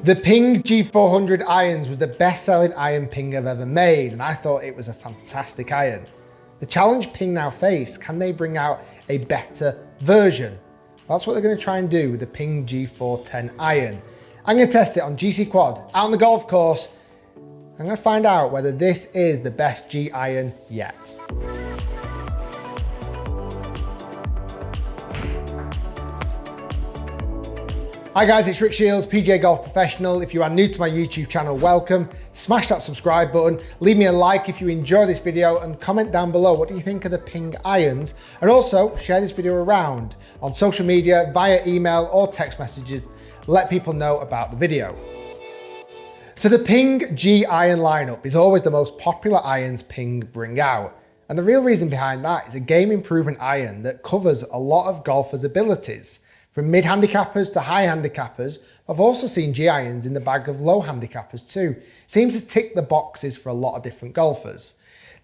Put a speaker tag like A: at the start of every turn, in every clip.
A: The Ping G400 irons was the best-selling iron Ping I've ever made, and I thought it was a fantastic iron. The challenge Ping now face, can they bring out a better version? That's what they're going to try and do with the Ping G410 iron. I'm going to test it on GCquad, out on the golf course. I'm going to find out whether this is the best G iron yet. Hi guys, it's Rick Shiels, PGA Golf Professional. If you are new to my YouTube channel, welcome. Smash that subscribe button, leave me a like if you enjoy this video, and comment down below what do you think of the Ping irons, and also share this video around on social media, via email or text messages. Let people know about the video. So the Ping G iron lineup is always the most popular irons Ping bring out. And the real reason behind that is a game improvement iron that covers a lot of golfers' abilities. From mid-handicappers to high-handicappers, I've also seen G irons in the bag of low-handicappers too. Seems to tick the boxes for a lot of different golfers.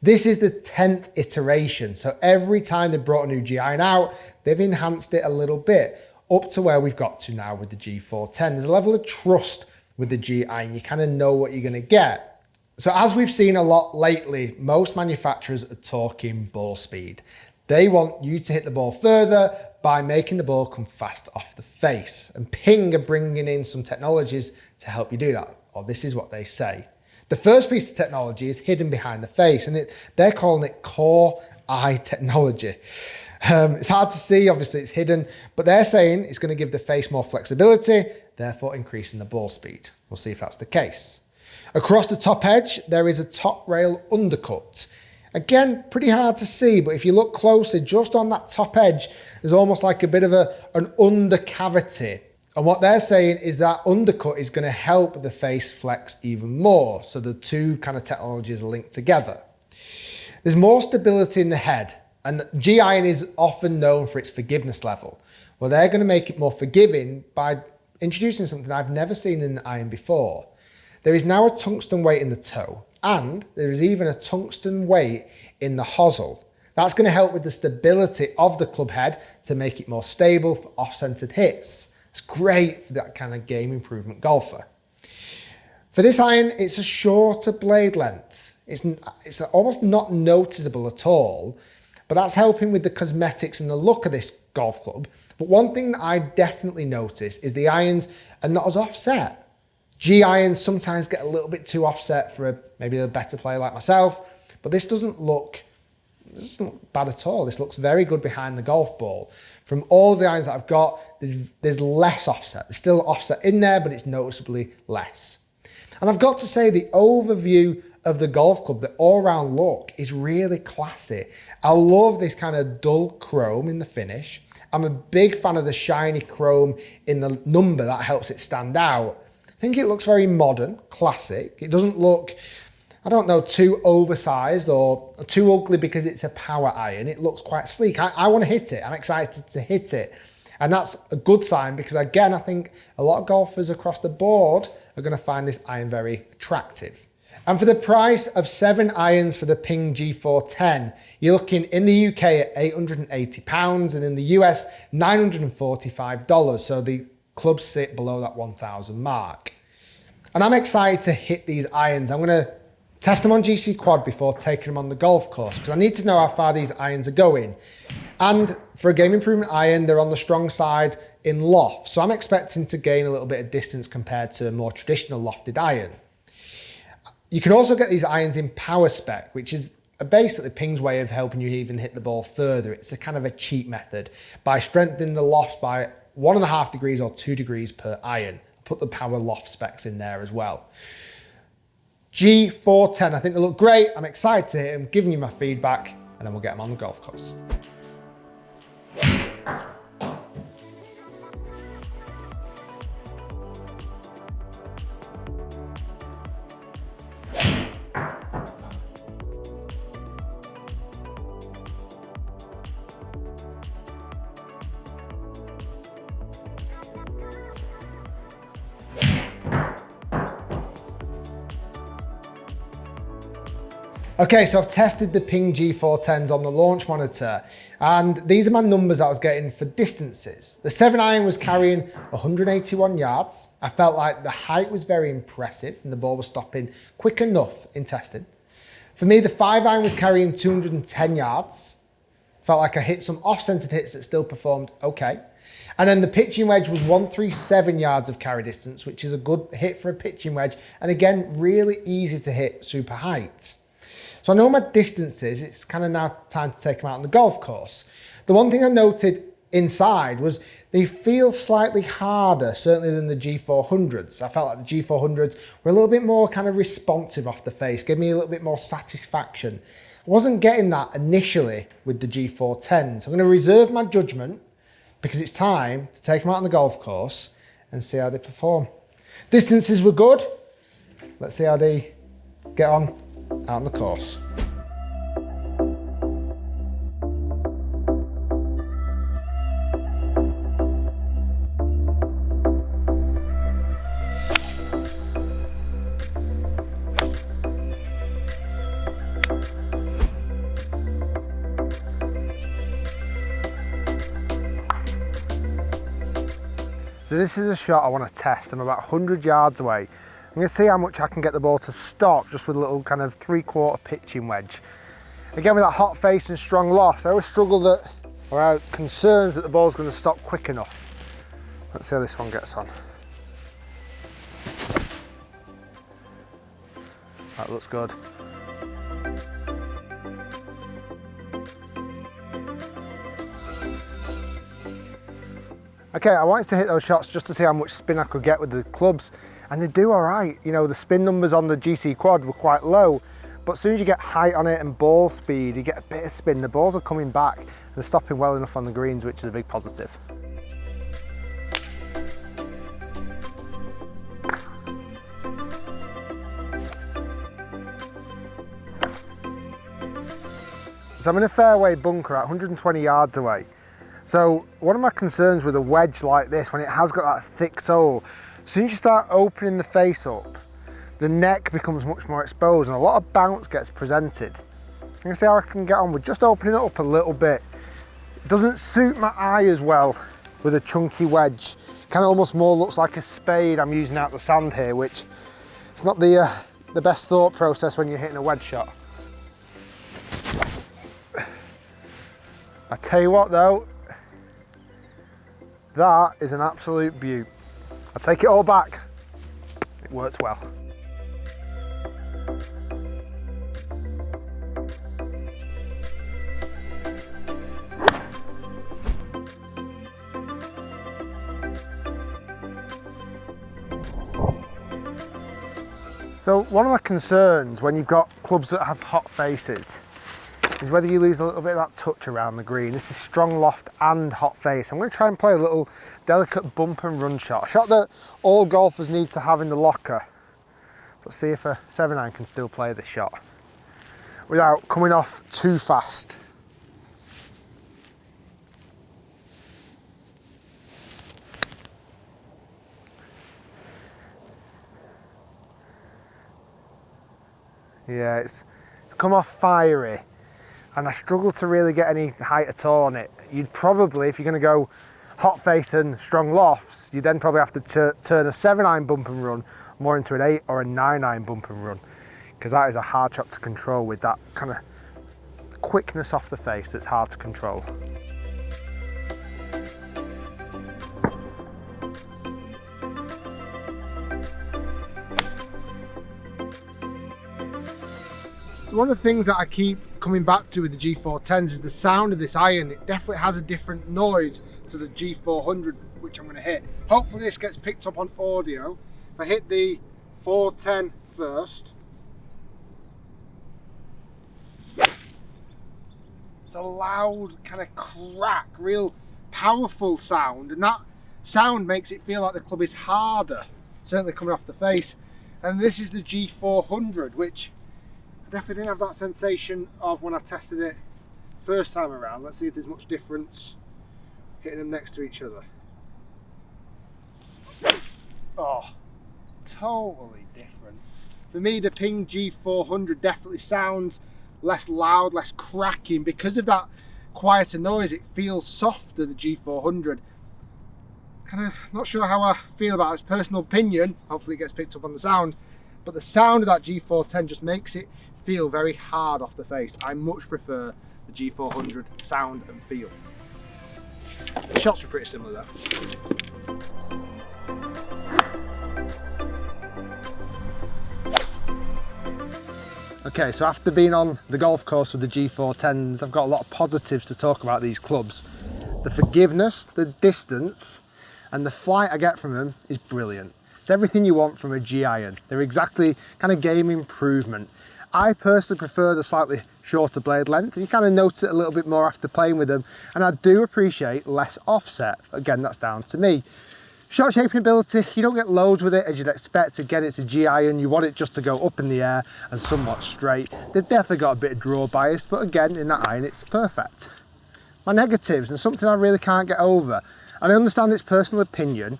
A: This is the 10th iteration, so every time they've brought a new G iron out, they've enhanced it a little bit, up to where we've got to now with the G410. There's a level of trust with the G iron, you kind of know what you're going to get. So as we've seen a lot lately, most manufacturers are talking ball speed. They want you to hit the ball further by making the ball come fast off the face. And Ping are bringing in some technologies to help you do that, or this is what they say. The first piece of technology is hidden behind the face, and they're calling it core eye technology. It's hard to see, obviously it's hidden, but they're saying it's going to give the face more flexibility, therefore increasing the ball speed. We'll see if that's the case. Across the top edge, there is a top rail undercut. Again, pretty hard to see, but if you look closely, just on that top edge, there's almost like a bit of an under cavity. And what they're saying is that undercut is going to help the face flex even more. So the two kind of technologies are linked together. There's more stability in the head, and G iron is often known for its forgiveness level. Well, they're going to make it more forgiving by introducing something I've never seen in an iron before. There is now a tungsten weight in the toe, and there is even a tungsten weight in the HOSEL. That's going to help with the stability of the club head to make it more stable for off-centered hits. It's great for that kind of game improvement golfer. For this iron, it's a shorter blade length. It's almost not noticeable at all, but that's helping with the cosmetics and the look of this golf club. But one thing that I definitely notice is the irons are not as offset. G irons sometimes get a little bit too offset for maybe a better player like myself, but this doesn't look bad at all. This looks very good behind the golf ball. From all the irons that I've got, there's less offset. There's still offset in there, but it's noticeably less. And I've got to say, the overview of the golf club, the all-round look, is really classy. I love this kind of dull chrome in the finish. I'm a big fan of the shiny chrome in the number. That helps it stand out. I think it looks very modern, classic. It doesn't look, I don't know, too oversized or too ugly because it's a power iron. It looks quite sleek. I want to hit it. I'm excited to hit it. And that's a good sign because, again, I think a lot of golfers across the board are going to find this iron very attractive. And for the price of 7 irons for the Ping G410, you're looking in the UK at £880 and in the US, $945. So the clubs sit below that 1,000 mark. And I'm excited to hit these irons. I'm going to test them on GCquad before taking them on the golf course because I need to know how far these irons are going. And for a game improvement iron, they're on the strong side in loft. So I'm expecting to gain a little bit of distance compared to a more traditional lofted iron. You can also get these irons in power spec, which is basically Ping's way of helping you even hit the ball further. It's a kind of a cheat method by strengthening the lofts by 1.5 degrees or 2 degrees per iron. Put the power loft specs in there as well. G410, I think they look great. I'm excited to hit them, giving you my feedback, and then we'll get them on the golf course. Okay, so I've tested the Ping G410s on the launch monitor, and these are my numbers that I was getting for distances. The 7 iron was carrying 181 yards. I felt like the height was very impressive and the ball was stopping quick enough in testing. For me, the 5 iron was carrying 210 yards. Felt like I hit some off-centered hits that still performed okay. And then the pitching wedge was 137 yards of carry distance, which is a good hit for a pitching wedge. And again, really easy to hit super height. So I know my distances, it's kind of now time to take them out on the golf course. The one thing I noted inside was they feel slightly harder, certainly than the G400s. I felt like the G400s were a little bit more kind of responsive off the face, gave me a little bit more satisfaction. I wasn't getting that initially with the G410s. I'm going to reserve my judgment because it's time to take them out on the golf course and see how they perform. Distances were good. Let's see how they get on out on the course. So this is a shot I want to test. I'm about 100 yards away. I'm going to see how much I can get the ball to stop just with a little kind of 3/4 pitching wedge. Again, with that hot face and strong loft, I always struggle that, or I have concerns that the ball's going to stop quick enough. Let's see how this one gets on. That looks good. Okay, I wanted to hit those shots just to see how much spin I could get with the clubs, and they do all right. You know, the spin numbers on the GCquad were quite low, but as soon as you get height on it and ball speed, you get a bit of spin, the balls are coming back and they're stopping well enough on the greens, which is a big positive. So I'm in a fairway bunker at 120 yards away. So one of my concerns with a wedge like this, when it has got that thick sole, as soon as you start opening the face up, the neck becomes much more exposed and a lot of bounce gets presented. I'm going to see how I can get on with just opening it up a little bit. It doesn't suit my eye as well with a chunky wedge. Kind of almost more looks like a spade I'm using out the sand here, which it's not the best thought process when you're hitting a wedge shot. I tell you what though, that is an absolute beaut. I take it all back. It worked well. So one of my concerns when you've got clubs that have hot faces is whether you lose a little bit of that touch around the green. This is strong loft and hot face. I'm going to try and play a little delicate bump and run shot. A shot that all golfers need to have in the locker. But see if a 7-iron can still play this shot without coming off too fast. Yeah, it's come off fiery. And I struggle to really get any height at all on it. You'd probably, if you're going to go hot face and strong lofts, you then probably have to turn a 7-iron bump and run more into an 8 or a 9-iron bump and run, because that is a hard shot to control with that kind of quickness off the face that's hard to control. One of the things that I keep coming back to with the G410s is the sound of this iron. It definitely has a different noise to the G400, which I'm going to hit. Hopefully this gets picked up on audio. If I hit the 410 first. It's a loud kind of crack, real powerful sound, and that sound makes it feel like the club is harder, certainly coming off the face. And this is the G400, which I definitely didn't have that sensation of when I tested it first time around. Let's see if there's much difference hitting them next to each other. Oh, totally different. For me, the Ping G400 definitely sounds less loud, less cracking. Because of that quieter noise, it feels softer, the G400. Kind of not sure how I feel about it. It's personal opinion. Hopefully it gets picked up on the sound. But the sound of that G410 just makes it feel very hard off the face. I much prefer the G400 sound and feel. The shots were pretty similar though. Okay, so after being on the golf course with the G410s, I've got a lot of positives to talk about these clubs. The forgiveness, the distance, and the flight I get from them is brilliant. It's everything you want from a G iron. They're exactly kind of game improvement. I personally prefer the slightly shorter blade length. You kind of notice it a little bit more after playing with them, and I do appreciate less offset. Again, that's down to me. Shot shaping ability, you don't get loads with it as you'd expect. Again, it's a G iron, you want it just to go up in the air and somewhat straight. They've definitely got a bit of draw bias, but again, in that iron, it's perfect. My negatives, and something I really can't get over, and I understand it's personal opinion,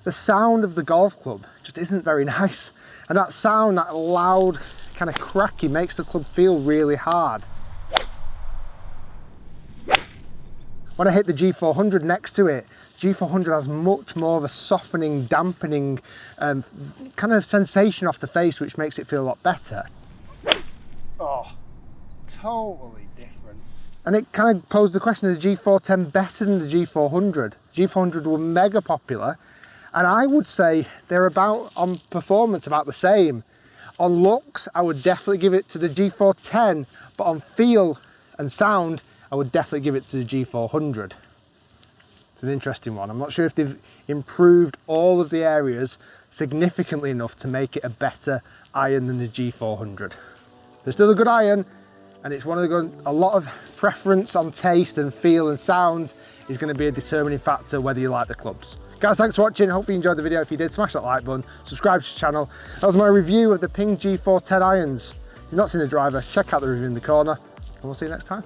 A: the sound of the golf club just isn't very nice. And that sound, that loud kind of cracky, makes the club feel really hard. When I hit the G400 next to it, G400 has much more of a softening, dampening kind of sensation off the face, which makes it feel a lot better. Oh, totally different. And it kind of posed the question, is the G410 better than the G400? G400 were mega popular, and I would say they're about, on performance, about the same. On looks, I would definitely give it to the G410, but on feel and sound, I would definitely give it to the G400. It's an interesting one. I'm not sure if they've improved all of the areas significantly enough to make it a better iron than the G400. They're still a good iron, and it's one of the a lot of preference on taste and feel and sounds is going to be a determining factor whether you like the clubs. Guys, thanks for watching. Hope you enjoyed the video. If you did, smash that like button, subscribe to the channel. That was my review of the Ping G410 irons. If you've not seen the driver, check out the review in the corner, and we'll see you next time.